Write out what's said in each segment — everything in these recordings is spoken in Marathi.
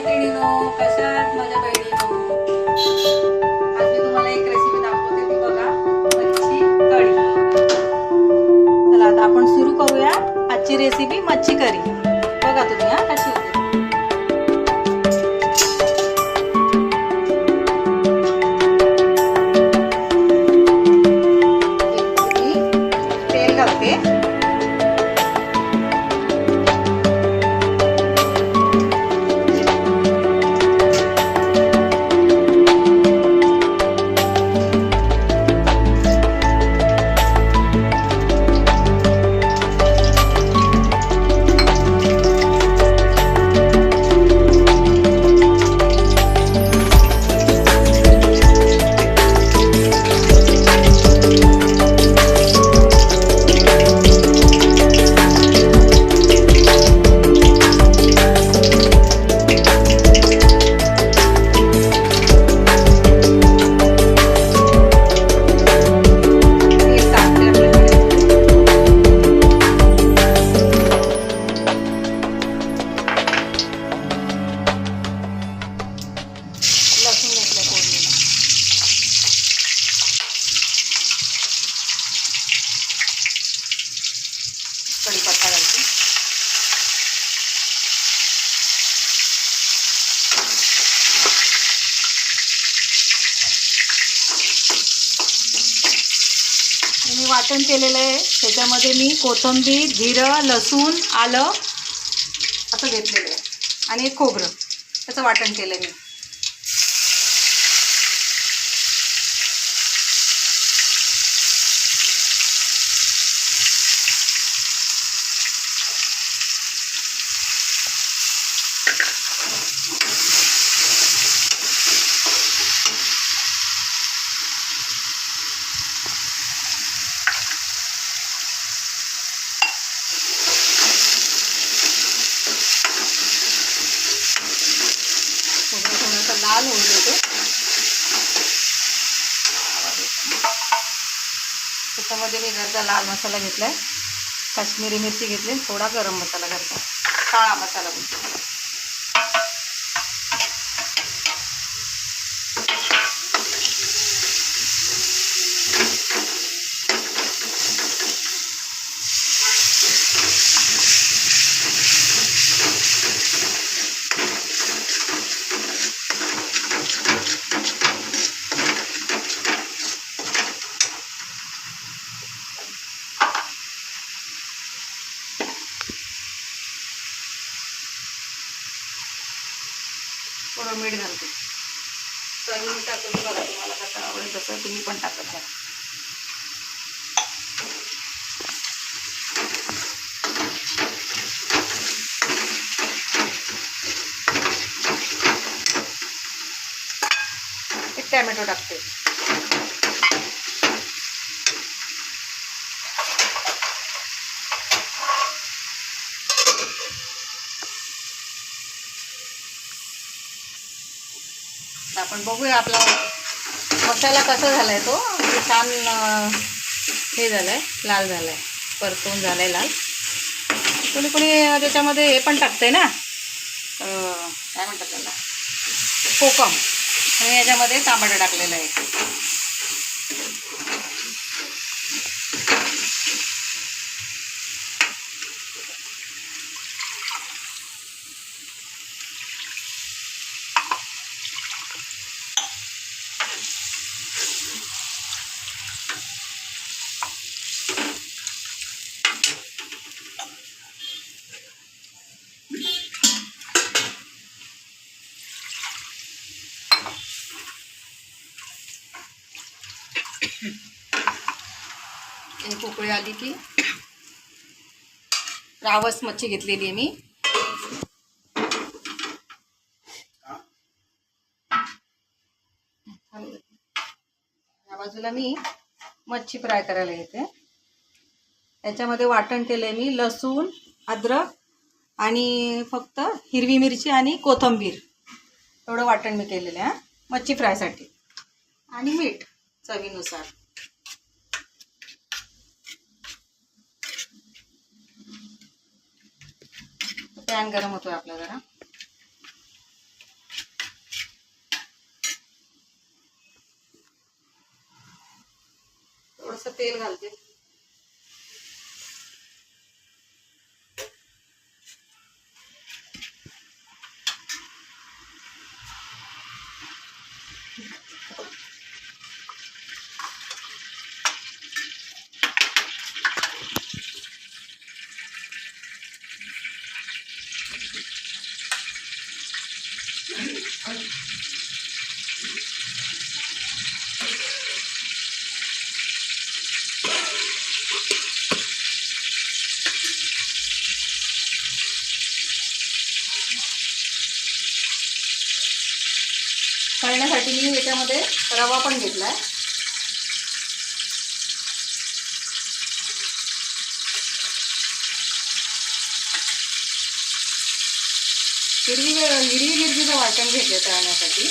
मैत्रिणींनो, कशा आहात माझ्या बहिणींनो? आज मी तुम्हाला एक रेसिपी दाखवते, ती बघा, मच्छी कढी. चला आता आपण सुरू करूया आजची रेसिपी, मच्छी करी. बघा तुम्ही कशी होते. तेल घालते. कढीपत्ता घालते. मी वाटण केलेलं आहे, त्याच्यामध्ये मी कोथिंबीर, जिरं, लसूण, आलं असं घेतलेलं आहे आणि एक खोबरं, त्याचं वाटण केलं मी. थोडंसं लाल होऊ देते. त्याच्यामध्ये मी घरचा लाल मसाला घेतलाय, काश्मीरी मिरची घेतली, थोडा गरम मसाला घरचा, काळा मसाला बोलतो. थोडं मीठ घालते. चवीनुसार टाकून बघा, तुम्हाला कसं आवडेल तसं तुम्ही पण टाकत जा. एक टॅमॅटो टाकते. आपण बघूया आपला मसाला कसा झालाय, तो छान हे झालाय, लाल झालाय, परतून झालाय लाल. कोणी कोणी त्याच्यामध्ये हे पण टाकते ना, काय म्हणतात त्याला, कोकम. आणि याच्यामध्ये टमाटर टाकलेलं आहे. एक उकळी आली की रावस मच्छी घेतलेली आहे मी. या बाजूला मी मच्छी फ्राय करायला घेते. याच्यामध्ये वाटण केलंय मी, लसूण, अद्रक आणि फक्त हिरवी मिरची आणि कोथिंबीर, एवढं वाटण मी केलेलं आहे मच्छी फ्रायसाठी. आणि मीठ चवीनुसार. पॅन गरम होतोय आपला जरा. थोडंसं तेल घालते. तळण्यासाठी मी याच्यामध्ये रवा पण घेतलाय. हिरवी मिरचीचं वाटण घेतलं तळण्यासाठी.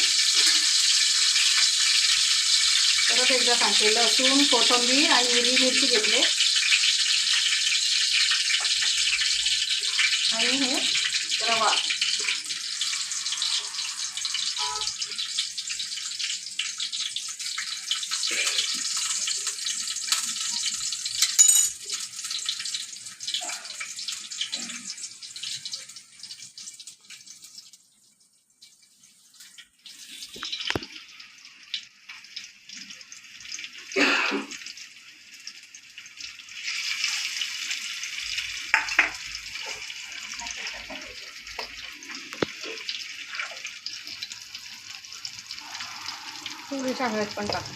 परत एकदा सांगते, लसूण, कोथिंबीर आणि हिरवी मिरची घेतले आणि हे रवा. थोडीशी हळद पण टाका.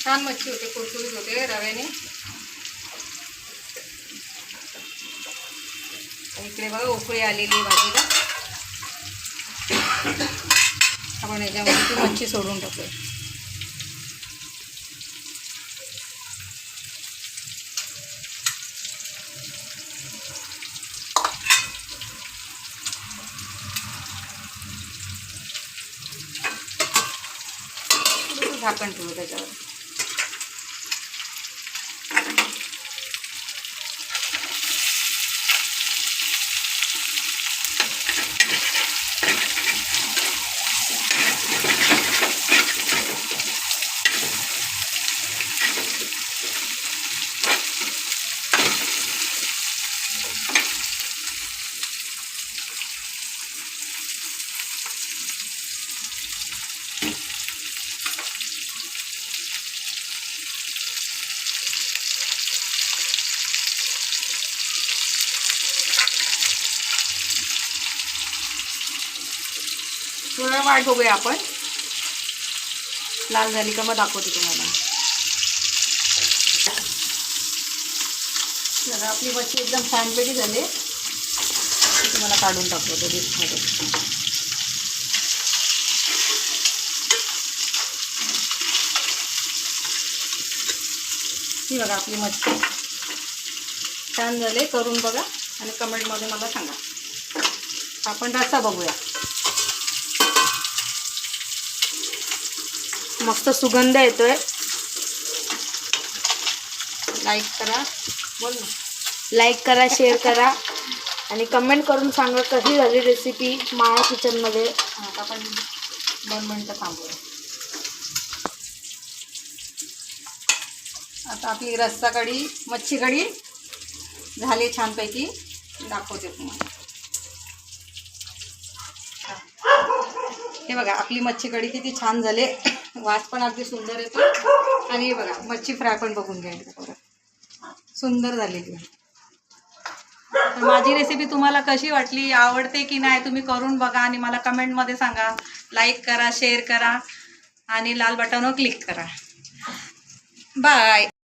छान मच्छी होते, कुरकुरीत होते रव्याने. इकडे बघा उकळी आलेली भाजीला. आपण याच्यामध्ये ती मच्छी सोडून टाकूया. झाकण ठेवू त्याच्यावर. थोडा वाट बघूया आपण. लाल झाली का मग दाखवते तुम्हाला. जरा आपली मच्छी एकदम छानपैकी झाली. तुम्हाला काढून टाकतो डिशमध्ये. ही बघा आपली मच्छी छान झाले. करून बघा आणि कमेंटमध्ये मला सांगा. आपण रस्सा बघूया. मस्त सुगंध येतोय. लाईक करा. बोल ना. लाईक करा, शेअर करा आणि कमेंट करून सांगा कशी झाली रेसिपी माया किचनमध्ये. आता आपण 2 मिनटं थांबूया. आता आपली रस्सा कढी, मच्छी कढी झाली छानपैकी. दाखवते तुम्हाला. हे बघा आपली मच्छी कढी किती छान झाले. वास पण अगदी सुंदर येतो. आणि हे बघा मच्छी फ्राय पण बघून घ्या. सुंदर झालेली आहे. तर माझी रेसिपी तुम्हाला कशी वाटली, आवडते की नाही, तुम्ही करून बघा आणि मला कमेंटमध्ये सांगा. लाईक करा, शेअर करा आणि लाल बटनवर क्लिक करा. बाय.